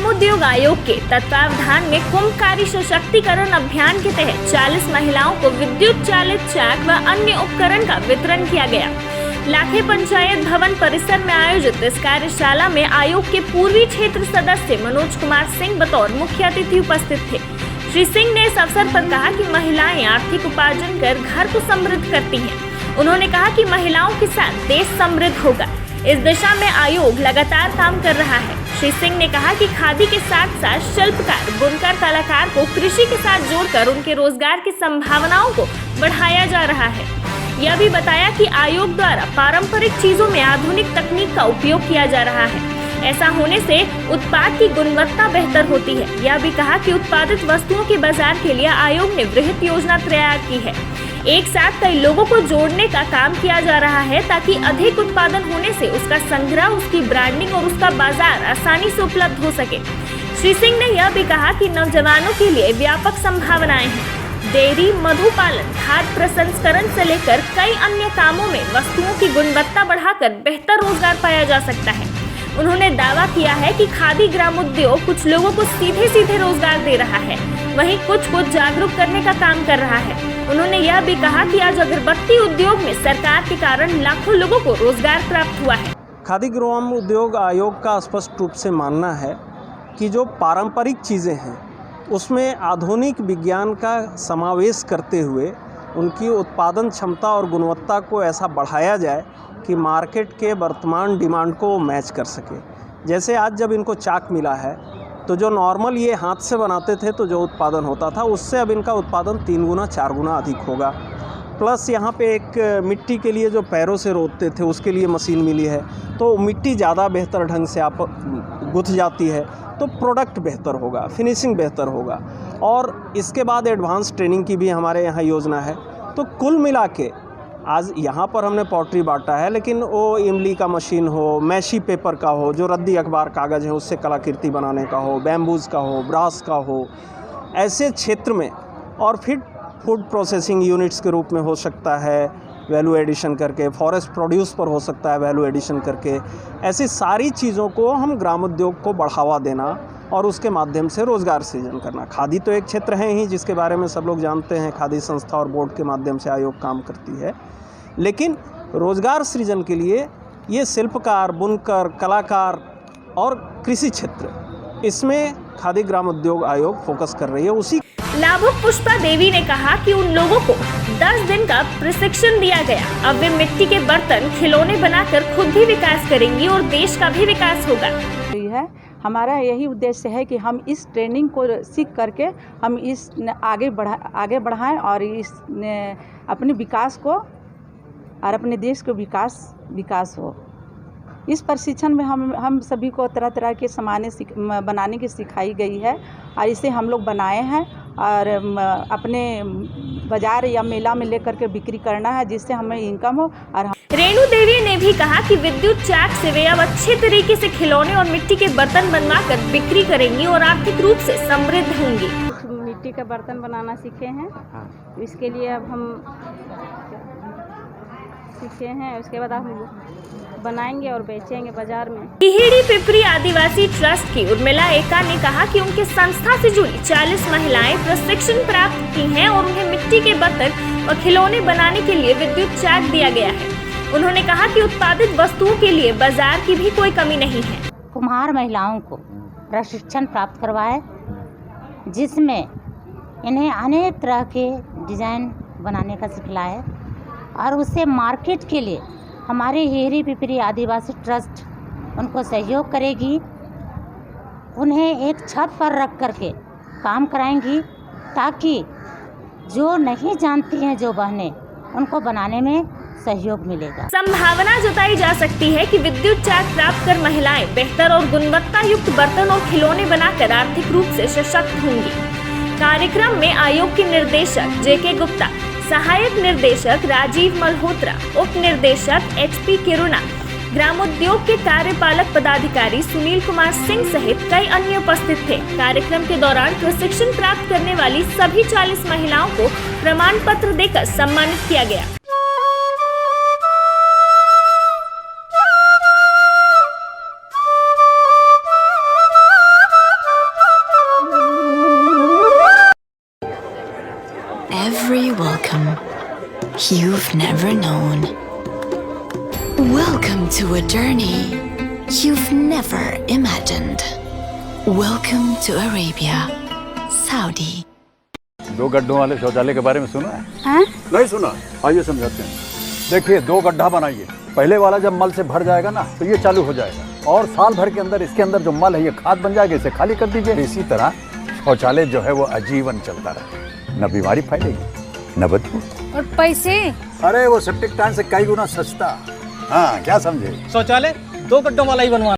ग्रामोद्योग आयोग के तत्वावधान में कुंभकारी सशक्तिकरण अभियान के तहत 40 महिलाओं को विद्युत चालित चाक व अन्य उपकरण का वितरण किया गया। लाखे पंचायत भवन परिसर में आयोजित इस कार्यशाला में आयोग के पूर्वी क्षेत्र सदस्य मनोज कुमार सिंह बतौर मुख्य अतिथि उपस्थित थे। श्री सिंह ने इस अवसर पर कहा कि महिलाएं आर्थिक उपार्जन कर घर को समृद्ध करती हैं। उन्होंने कहा कि महिलाओं के साथ देश समृद्ध होगा। इस दिशा में आयोग लगातार काम कर रहा है। श्री सिंह ने कहा कि खादी के साथ साथ शिल्पकार, बुनकर, कलाकार को कृषि के साथ जोड़कर उनके रोजगार की संभावनाओं को बढ़ाया जा रहा है। यह भी बताया कि आयोग द्वारा पारंपरिक चीजों में आधुनिक तकनीक का उपयोग किया जा रहा है। ऐसा होने से उत्पाद की गुणवत्ता बेहतर होती है। यह भी कहा कि उत्पादित वस्तुओं के बाजार के लिए आयोग ने वृहद योजना तैयार की है। एक साथ कई लोगों को जोड़ने का काम किया जा रहा है ताकि अधिक उत्पादन होने से उसका संग्रह, उसकी ब्रांडिंग और उसका बाजार आसानी से उपलब्ध हो सके। श्री सिंह ने यह भी कहा कि नौजवानों के लिए व्यापक संभावनाएं हैं। डेयरी, मधुपालन, खाद्य प्रसंस्करण से लेकर कई अन्य कामों में वस्तुओं की गुणवत्ता बढ़ाकर बेहतर रोजगार पाया जा सकता है। उन्होंने दावा किया है कि खादी ग्रामोद्योग कुछ लोगों को सीधे सीधे रोजगार दे रहा है, वहीं कुछ को जागरूक करने का काम कर रहा है। उन्होंने यह भी कहा कि आज अगरबत्ती उद्योग में सरकार के कारण लाखों लोगों को रोजगार प्राप्त हुआ है। खादी ग्राम उद्योग आयोग का स्पष्ट रूप से मानना है कि जो पारंपरिक चीज़ें हैं उसमें आधुनिक विज्ञान का समावेश करते हुए उनकी उत्पादन क्षमता और गुणवत्ता को ऐसा बढ़ाया जाए कि मार्केट के वर्तमान डिमांड को मैच कर सके। जैसे आज जब इनको चाक मिला है तो जो नॉर्मल ये हाथ से बनाते थे तो जो उत्पादन होता था उससे अब इनका उत्पादन 3 गुना 4 गुना अधिक होगा। प्लस यहाँ पे एक मिट्टी के लिए जो पैरों से रोदते थे उसके लिए मशीन मिली है, तो मिट्टी ज़्यादा बेहतर ढंग से आप गुथ जाती है, तो प्रोडक्ट बेहतर होगा, फिनिशिंग बेहतर होगा। और इसके बाद एडवांस ट्रेनिंग की भी हमारे यहाँ योजना है। तो कुल मिला के आज यहाँ पर हमने पॉटरी बांटा है, लेकिन वो इमली का मशीन हो, मैशी पेपर का हो, जो रद्दी अखबार कागज़ है उससे कलाकृति बनाने का हो, बैम्बूज़ का हो, ब्रास का हो, ऐसे क्षेत्र में, और फिर फूड प्रोसेसिंग यूनिट्स के रूप में हो सकता है वैल्यू एडिशन करके, फॉरेस्ट प्रोड्यूस पर हो सकता है वैल्यू एडिशन करके। ऐसी सारी चीज़ों को हम ग्रामोद्योग को बढ़ावा देना और उसके माध्यम से रोज़गार सृजन करना। खादी तो एक क्षेत्र है ही जिसके बारे में सब लोग जानते हैं, खादी संस्था और बोर्ड के माध्यम से आयोग काम करती है, लेकिन रोज़गार सृजन के लिए ये शिल्पकार, बुनकर, कलाकार और कृषि क्षेत्र, इसमें खादी ग्राम उद्योग आयोग फोकस कर रही है। उसी लाभुक पुष्पा देवी ने कहा कि उन लोगों को 10 दिन का प्रशिक्षण दिया गया। अब वे मिट्टी के बर्तन, खिलौने बनाकर खुद भी विकास करेंगी और देश का भी विकास होगा। है हमारा यही उद्देश्य है कि हम इस ट्रेनिंग को सीख करके हम इस आगे बढ़ाएं और इस अपने विकास को और अपने देश को विकास हो। इस प्रशिक्षण में हम सभी को तरह तरह के सामान बनाने की सिखाई गई है और इसे हम लोग बनाए हैं और अपने बाजार या मेला में लेकर के बिक्री करना है, जिससे हमें इनकम हो। और रेणु देवी ने भी कहा कि विद्युत चाक से वे अब अच्छे तरीके से खिलौने और मिट्टी के बर्तन बनवाकर बिक्री करेंगी और आर्थिक रूप से समृद्ध होंगी। मिट्टी का बर्तन बनाना सीखे हैं, इसके लिए अब हम सीखे हैं, उसके बाद हम बनाएंगे और बेचेंगे बाजार में। टिहरी पिपरी आदिवासी ट्रस्ट की उर्मिला एका ने कहा कि उनके संस्था से जुड़ी 40 महिलाएं प्रशिक्षण प्राप्त की हैं और उन्हें मिट्टी के बर्तन और खिलौने बनाने के लिए विद्युत चाक दिया गया है। उन्होंने कहा कि उत्पादित वस्तुओं के लिए बाजार की भी कोई कमी नहीं है। कुम्हार महिलाओं को प्रशिक्षण प्राप्त करवाए, जिसमें इन्हें अनेक तरह के डिजाइन बनाने का सिखलाए और उससे मार्केट के लिए हमारे टिहरी पिपरी आदिवासी ट्रस्ट उनको सहयोग करेगी। उन्हें एक छत पर रख करके काम कराएंगी ताकि जो नहीं जानती हैं जो बहनें, उनको बनाने में सहयोग मिलेगा। संभावना जताई जा सकती है कि विद्युत चाक प्राप्त कर महिलाएं बेहतर और गुणवत्ता युक्त बर्तन और खिलौने बनाकर आर्थिक रूप से सशक्त होंगी। कार्यक्रम में आयोग के निदेशक जेके गुप्ता, सहायक निर्देशक राजीव मल्होत्रा, उप निर्देशक HP किरुना, ग्रामोद्योग के कार्यपालक पदाधिकारी सुनील कुमार सिंह सहित कई अन्य उपस्थित थे। कार्यक्रम के दौरान प्रशिक्षण प्राप्त करने वाली सभी 40 महिलाओं को प्रमाण पत्र देकर सम्मानित किया गया। you've never known. Welcome to a journey you've never imagined. Welcome to Arabia, Saudi. 2 गड्ढों वाले शौचालय के बारे में सुना है? हाँ? नहीं सुना? आइए समझाते हैं। देखिए 2 गड्ढा बनाइए, पहले वाला जब मल से भर जाएगा ना तो ये चालू हो जाएगा और साल भर के अंदर इसके अंदर जो मल है ये खाद बन जाएगा, इसे खाली कर दीजिए। इसी तरह शौचालय जो है वो आजीवन चलता रहे, न बीमारी फैलेगी न बदबू। और पैसे? अरे वो सेप्टिक टैंक से कई गुना सस्ता। हाँ क्या समझे? शौचालय 2 गड्ढों वाला ही बनवाना